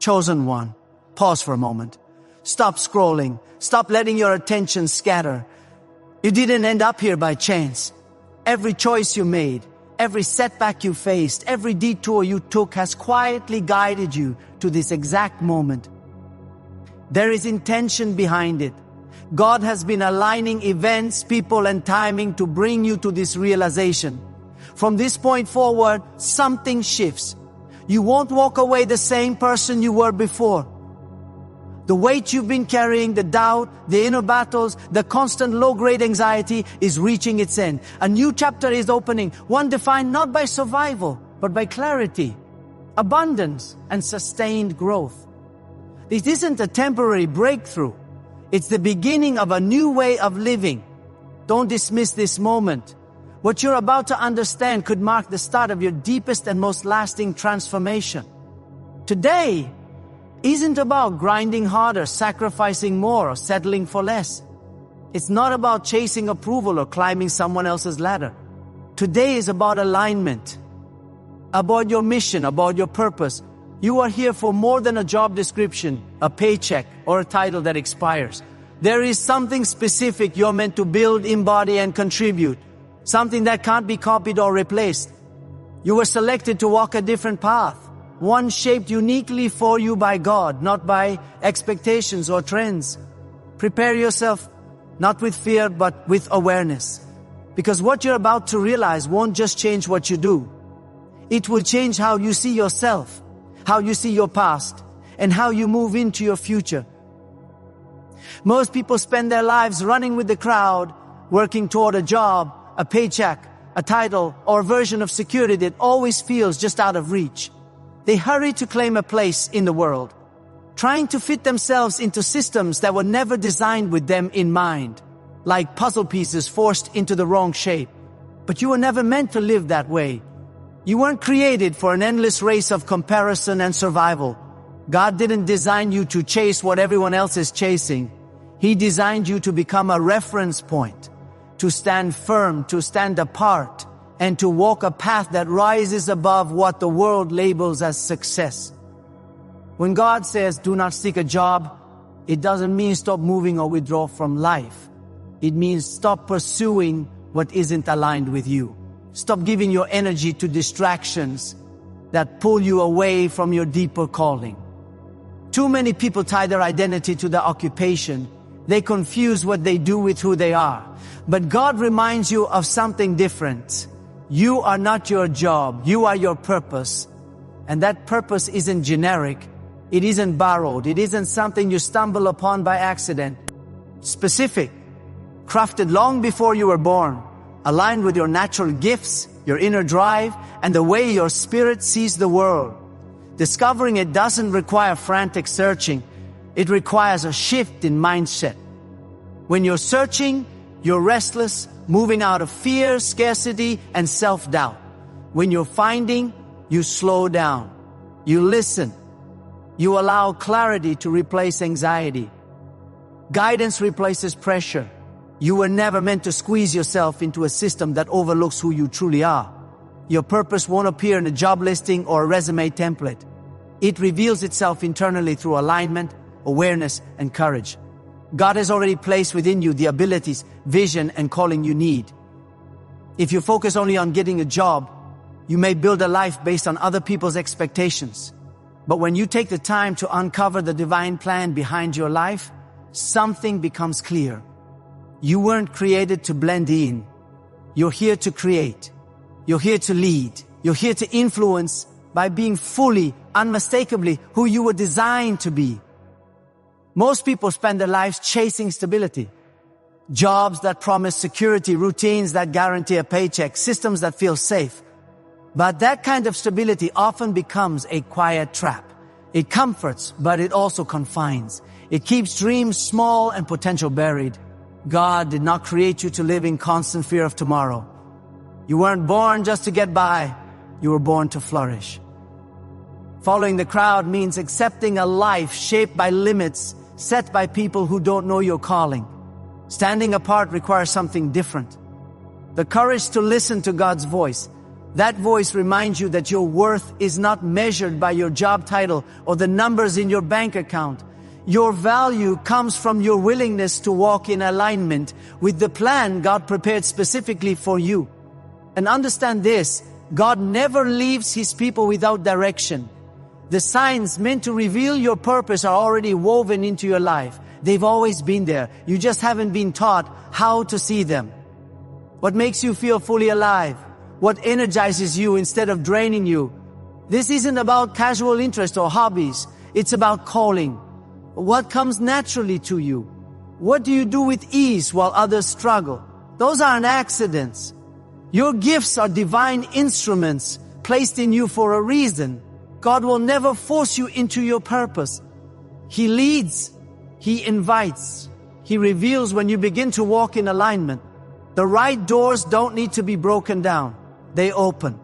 chosen one. Pause for a moment. Stop scrolling. Stop letting your attention scatter. You didn't end up here by chance. Every choice you made, every setback you faced, every detour you took has quietly guided you to this exact moment. There is intention behind it. God has been aligning events, people, and timing to bring you to this realization. From this point forward, something shifts. You won't walk away the same person you were before. The weight you've been carrying, the doubt, the inner battles, the constant low-grade anxiety is reaching its end. A new chapter is opening, one defined not by survival, but by clarity, abundance, and sustained growth. This isn't a temporary breakthrough. It's the beginning of a new way of living. Don't dismiss this moment. What you're about to understand could mark the start of your deepest and most lasting transformation. Today isn't about grinding harder, sacrificing more, or settling for less. It's not about chasing approval or climbing someone else's ladder. Today is about alignment, about your mission, about your purpose. You are here for more than a job description, a paycheck, or a title that expires. There is something specific you're meant to build, embody, and contribute. Something that can't be copied or replaced. You were selected to walk a different path. One shaped uniquely for you by God, not by expectations or trends. Prepare yourself, not with fear, but with awareness. Because what you're about to realize won't just change what you do. It will change how you see yourself, how you see your past, and how you move into your future. Most people spend their lives running with the crowd, working toward a job, a paycheck, a title, or a version of security that always feels just out of reach. They hurry to claim a place in the world, trying to fit themselves into systems that were never designed with them in mind, like puzzle pieces forced into the wrong shape. But you were never meant to live that way. You weren't created for an endless race of comparison and survival. God didn't design you to chase what everyone else is chasing. He designed you to become a reference point, to stand firm, to stand apart, and to walk a path that rises above what the world labels as success. When God says, do not seek a job, it doesn't mean stop moving or withdraw from life. It means stop pursuing what isn't aligned with you. Stop giving your energy to distractions that pull you away from your deeper calling. Too many people tie their identity to their occupation. They confuse what they do with who they are. But God reminds you of something different. You are not your job. You are your purpose. And that purpose isn't generic. It isn't borrowed. It isn't something you stumble upon by accident. Specific, crafted long before you were born, aligned with your natural gifts, your inner drive, and the way your spirit sees the world. Discovering it doesn't require frantic searching. It requires a shift in mindset. When you're searching, you're restless, moving out of fear, scarcity, and self-doubt. When you're finding, you slow down. You listen. You allow clarity to replace anxiety. Guidance replaces pressure. You were never meant to squeeze yourself into a system that overlooks who you truly are. Your purpose won't appear in a job listing or a resume template. It reveals itself internally through alignment, awareness, and courage. God has already placed within you the abilities, vision, and calling you need. If you focus only on getting a job, you may build a life based on other people's expectations. But when you take the time to uncover the divine plan behind your life, something becomes clear. You weren't created to blend in. You're here to create. You're here to lead. You're here to influence by being fully, unmistakably who you were designed to be. Most people spend their lives chasing stability. Jobs that promise security, routines that guarantee a paycheck, systems that feel safe. But that kind of stability often becomes a quiet trap. It comforts, but it also confines. It keeps dreams small and potential buried. God did not create you to live in constant fear of tomorrow. You weren't born just to get by. You were born to flourish. Following the crowd means accepting a life shaped by limits set by people who don't know your calling. Standing apart requires something different. The courage to listen to God's voice, That voice reminds you that your worth is not measured by your job title or the numbers in your bank account. Your value comes from your willingness to walk in alignment with the plan God prepared specifically for you. And understand this, God never leaves His people without direction. The signs meant to reveal your purpose are already woven into your life. They've always been there. You just haven't been taught how to see them. What makes you feel fully alive? What energizes you instead of draining you? This isn't about casual interest or hobbies. It's about calling. What comes naturally to you? What do you do with ease while others struggle? Those aren't accidents. Your gifts are divine instruments placed in you for a reason. God will never force you into your purpose. He leads. He invites. He reveals when you begin to walk in alignment. The right doors don't need to be broken down. They open.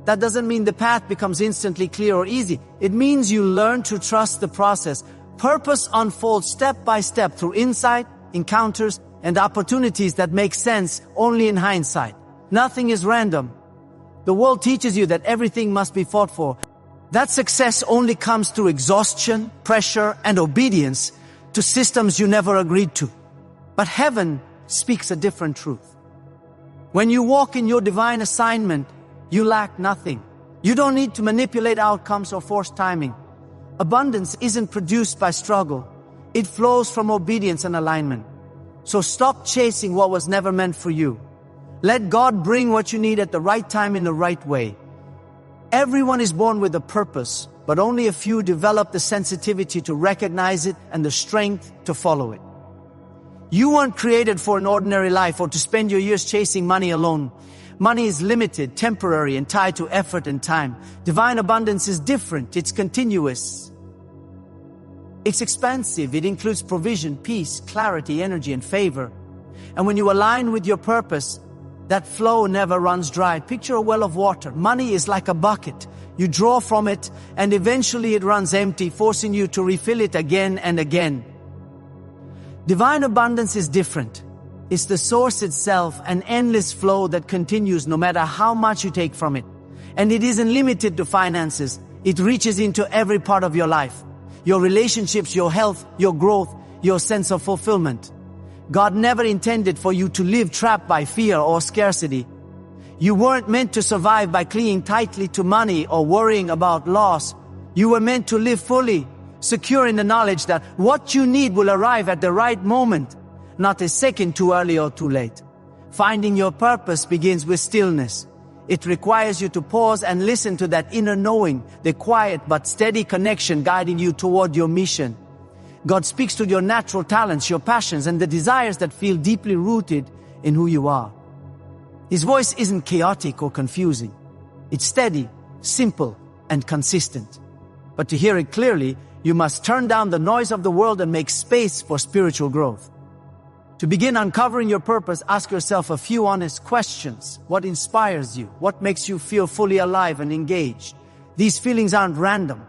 That doesn't mean the path becomes instantly clear or easy. It means you learn to trust the process. Purpose unfolds step by step through insight, encounters, and opportunities that make sense only in hindsight. Nothing is random. The world teaches you that everything must be fought for. That success only comes through exhaustion, pressure, and obedience to systems you never agreed to. But heaven speaks a different truth. When you walk in your divine assignment, you lack nothing. You don't need to manipulate outcomes or force timing. Abundance isn't produced by struggle. It flows from obedience and alignment. So stop chasing what was never meant for you. Let God bring what you need at the right time in the right way. Everyone is born with a purpose, but only a few develop the sensitivity to recognize it and the strength to follow it. You weren't created for an ordinary life or to spend your years chasing money alone. Money is limited, temporary, and tied to effort and time. Divine abundance is different. It's continuous. It's expansive. It includes provision, peace, clarity, energy, and favor. And when you align with your purpose, that flow never runs dry. Picture a well of water. Money is like a bucket. You draw from it, and eventually it runs empty, forcing you to refill it again and again. Divine abundance is different. It's the source itself, an endless flow that continues no matter how much you take from it. And it isn't limited to finances. It reaches into every part of your life. Your relationships, your health, your growth, your sense of fulfillment. God never intended for you to live trapped by fear or scarcity. You weren't meant to survive by clinging tightly to money or worrying about loss. You were meant to live fully, secure in the knowledge that what you need will arrive at the right moment, not a second too early or too late. Finding your purpose begins with stillness. It requires you to pause and listen to that inner knowing, the quiet but steady connection guiding you toward your mission. God speaks to your natural talents, your passions, and the desires that feel deeply rooted in who you are. His voice isn't chaotic or confusing. It's steady, simple, and consistent. But to hear it clearly, you must turn down the noise of the world and make space for spiritual growth. To begin uncovering your purpose, ask yourself a few honest questions. What inspires you? What makes you feel fully alive and engaged? These feelings aren't random.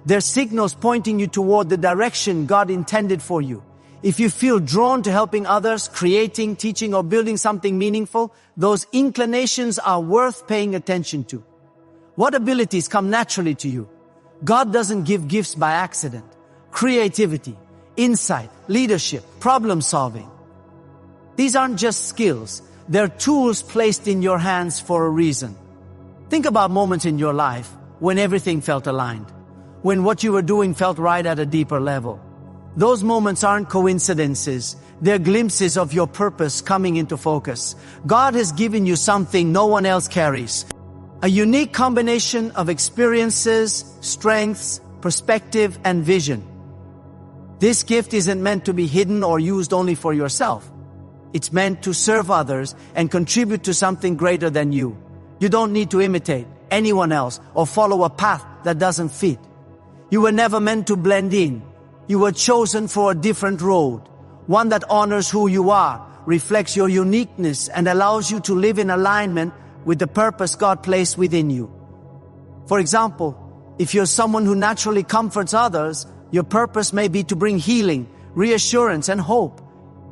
They're signals pointing you toward the direction God intended for you. If you feel drawn to helping others, creating, teaching, or building something meaningful, those inclinations are worth paying attention to. What abilities come naturally to you? God doesn't give gifts by accident. Creativity, insight, leadership, problem solving. These aren't just skills. They're tools placed in your hands for a reason. Think about moments in your life when everything felt aligned, when what you were doing felt right at a deeper level. Those moments aren't coincidences. They're glimpses of your purpose coming into focus. God has given you something no one else carries. A unique combination of experiences, strengths, perspective, and vision. This gift isn't meant to be hidden or used only for yourself. It's meant to serve others and contribute to something greater than you. You don't need to imitate anyone else or follow a path that doesn't fit. You were never meant to blend in. You were chosen for a different road, one that honors who you are, reflects your uniqueness, and allows you to live in alignment with the purpose God placed within you. For example, if you're someone who naturally comforts others, your purpose may be to bring healing, reassurance, and hope.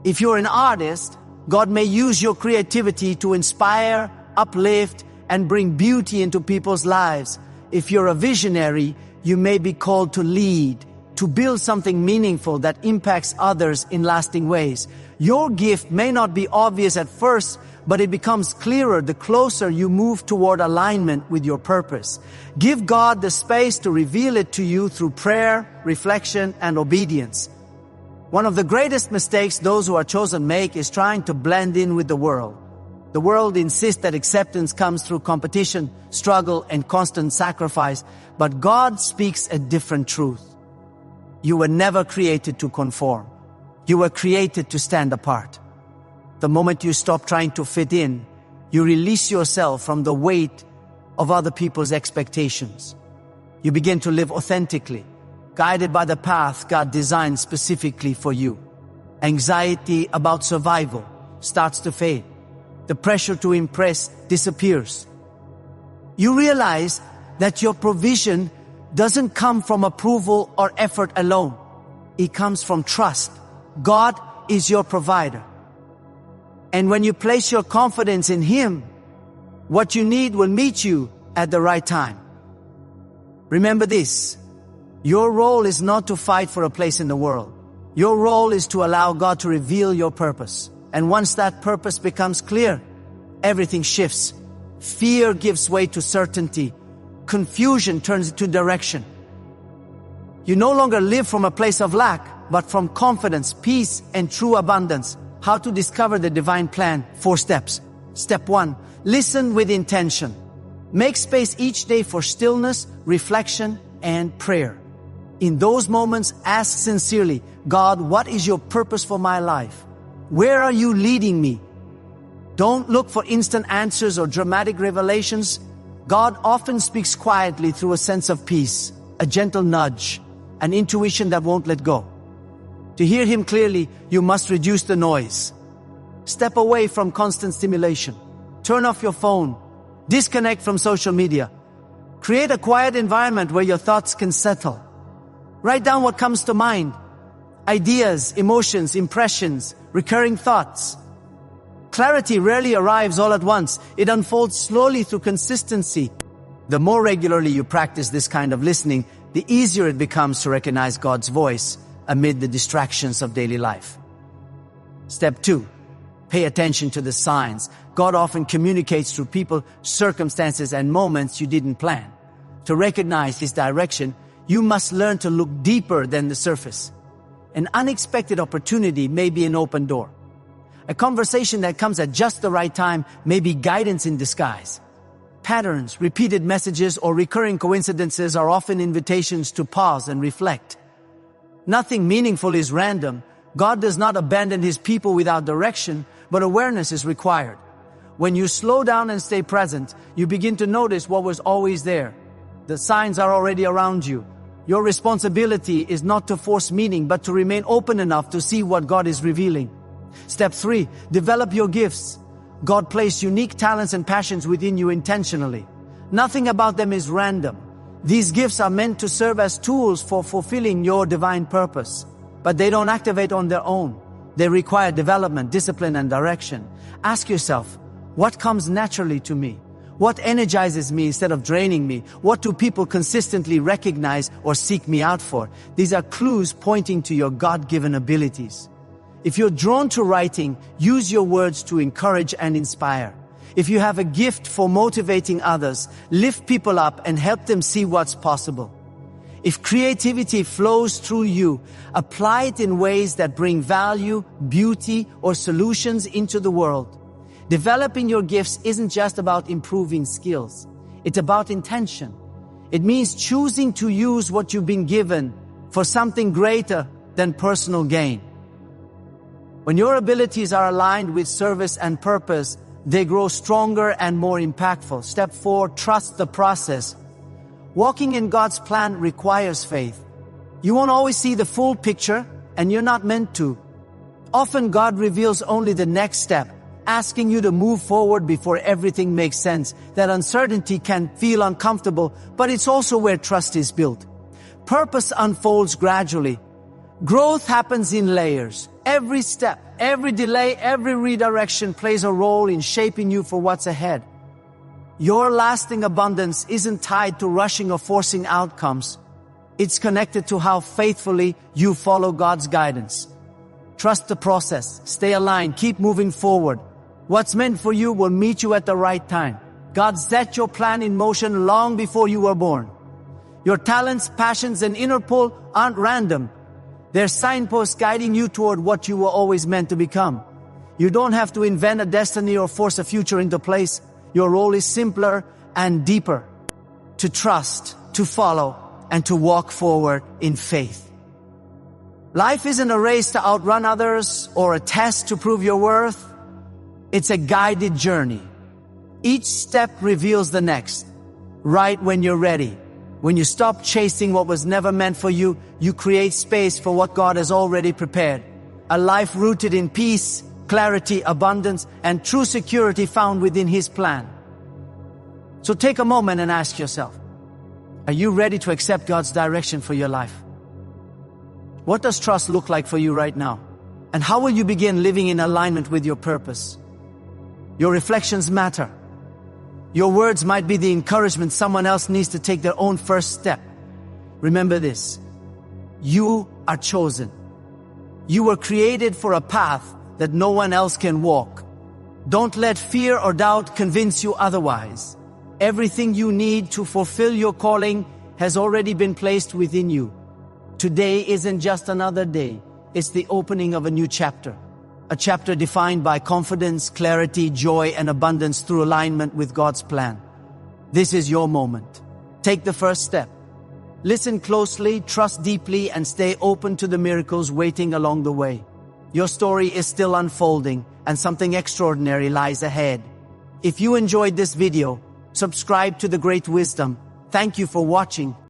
If you're an artist, God may use your creativity to inspire, uplift, and bring beauty into people's lives. If you're a visionary, you may be called to lead, to build something meaningful that impacts others in lasting ways. Your gift may not be obvious at first, but it becomes clearer the closer you move toward alignment with your purpose. Give God the space to reveal it to you through prayer, reflection, and obedience. One of the greatest mistakes those who are chosen make is trying to blend in with the world. The world insists that acceptance comes through competition, struggle, and constant sacrifice, but God speaks a different truth. You were never created to conform. You were created to stand apart. The moment you stop trying to fit in, you release yourself from the weight of other people's expectations. You begin to live authentically, guided by the path God designed specifically for you. Anxiety about survival starts to fade. The pressure to impress disappears. You realize that your provision doesn't come from approval or effort alone. It comes from trust. God is your provider. And when you place your confidence in Him, what you need will meet you at the right time. Remember this: your role is not to fight for a place in the world. Your role is to allow God to reveal your purpose. And once that purpose becomes clear, everything shifts. Fear gives way to certainty. Confusion turns into direction. You no longer live from a place of lack, but from confidence, peace, and true abundance. How to discover the divine plan? 4 steps. Step 1, listen with intention. Make space each day for stillness, reflection, and prayer. In those moments, ask sincerely, God, what is your purpose for my life? Where are you leading me? Don't look for instant answers or dramatic revelations. God often speaks quietly through a sense of peace, a gentle nudge, an intuition that won't let go. To hear Him clearly, you must reduce the noise. Step away from constant stimulation. Turn off your phone. Disconnect from social media. Create a quiet environment where your thoughts can settle. Write down what comes to mind. Ideas, emotions, impressions, recurring thoughts. Clarity rarely arrives all at once. It unfolds slowly through consistency. The more regularly you practice this kind of listening, the easier it becomes to recognize God's voice amid the distractions of daily life. Step 2, pay attention to the signs. God often communicates through people, circumstances, and moments you didn't plan. To recognize His direction, you must learn to look deeper than the surface. An unexpected opportunity may be an open door. A conversation that comes at just the right time may be guidance in disguise. Patterns, repeated messages, or recurring coincidences are often invitations to pause and reflect. Nothing meaningful is random. God does not abandon His people without direction, but awareness is required. When you slow down and stay present, you begin to notice what was always there. The signs are already around you. Your responsibility is not to force meaning, but to remain open enough to see what God is revealing. Step 3, develop your gifts. God placed unique talents and passions within you intentionally. Nothing about them is random. These gifts are meant to serve as tools for fulfilling your divine purpose. But they don't activate on their own. They require development, discipline, and direction. Ask yourself, what comes naturally to me? What energizes me instead of draining me? What do people consistently recognize or seek me out for? These are clues pointing to your God-given abilities. If you're drawn to writing, use your words to encourage and inspire. If you have a gift for motivating others, lift people up and help them see what's possible. If creativity flows through you, apply it in ways that bring value, beauty, or solutions into the world. Developing your gifts isn't just about improving skills. It's about intention. It means choosing to use what you've been given for something greater than personal gain. When your abilities are aligned with service and purpose, they grow stronger and more impactful. Step 4, trust the process. Walking in God's plan requires faith. You won't always see the full picture, and you're not meant to. Often God reveals only the next step, asking you to move forward before everything makes sense. That uncertainty can feel uncomfortable, but it's also where trust is built. Purpose unfolds gradually. Growth happens in layers. Every step, every delay, every redirection plays a role in shaping you for what's ahead. Your lasting abundance isn't tied to rushing or forcing outcomes. It's connected to how faithfully you follow God's guidance. Trust the process, stay aligned, keep moving forward. What's meant for you will meet you at the right time. God set your plan in motion long before you were born. Your talents, passions, and inner pull aren't random. They're signposts guiding you toward what you were always meant to become. You don't have to invent a destiny or force a future into place. Your role is simpler and deeper. To trust, to follow, and to walk forward in faith. Life isn't a race to outrun others or a test to prove your worth. It's a guided journey. Each step reveals the next. Right when you're ready. When you stop chasing what was never meant for you, you create space for what God has already prepared. A life rooted in peace, clarity, abundance, and true security found within His plan. So take a moment and ask yourself, are you ready to accept God's direction for your life? What does trust look like for you right now? And how will you begin living in alignment with your purpose? Your reflections matter. Your words might be the encouragement someone else needs to take their own first step. Remember this. You are chosen. You were created for a path that no one else can walk. Don't let fear or doubt convince you otherwise. Everything you need to fulfill your calling has already been placed within you. Today isn't just another day. It's the opening of a new chapter. A chapter defined by confidence, clarity, joy, and abundance through alignment with God's plan. This is your moment. Take the first step. Listen closely, trust deeply, and stay open to the miracles waiting along the way. Your story is still unfolding, and something extraordinary lies ahead. If you enjoyed this video, subscribe to The Great Wisdom. Thank you for watching.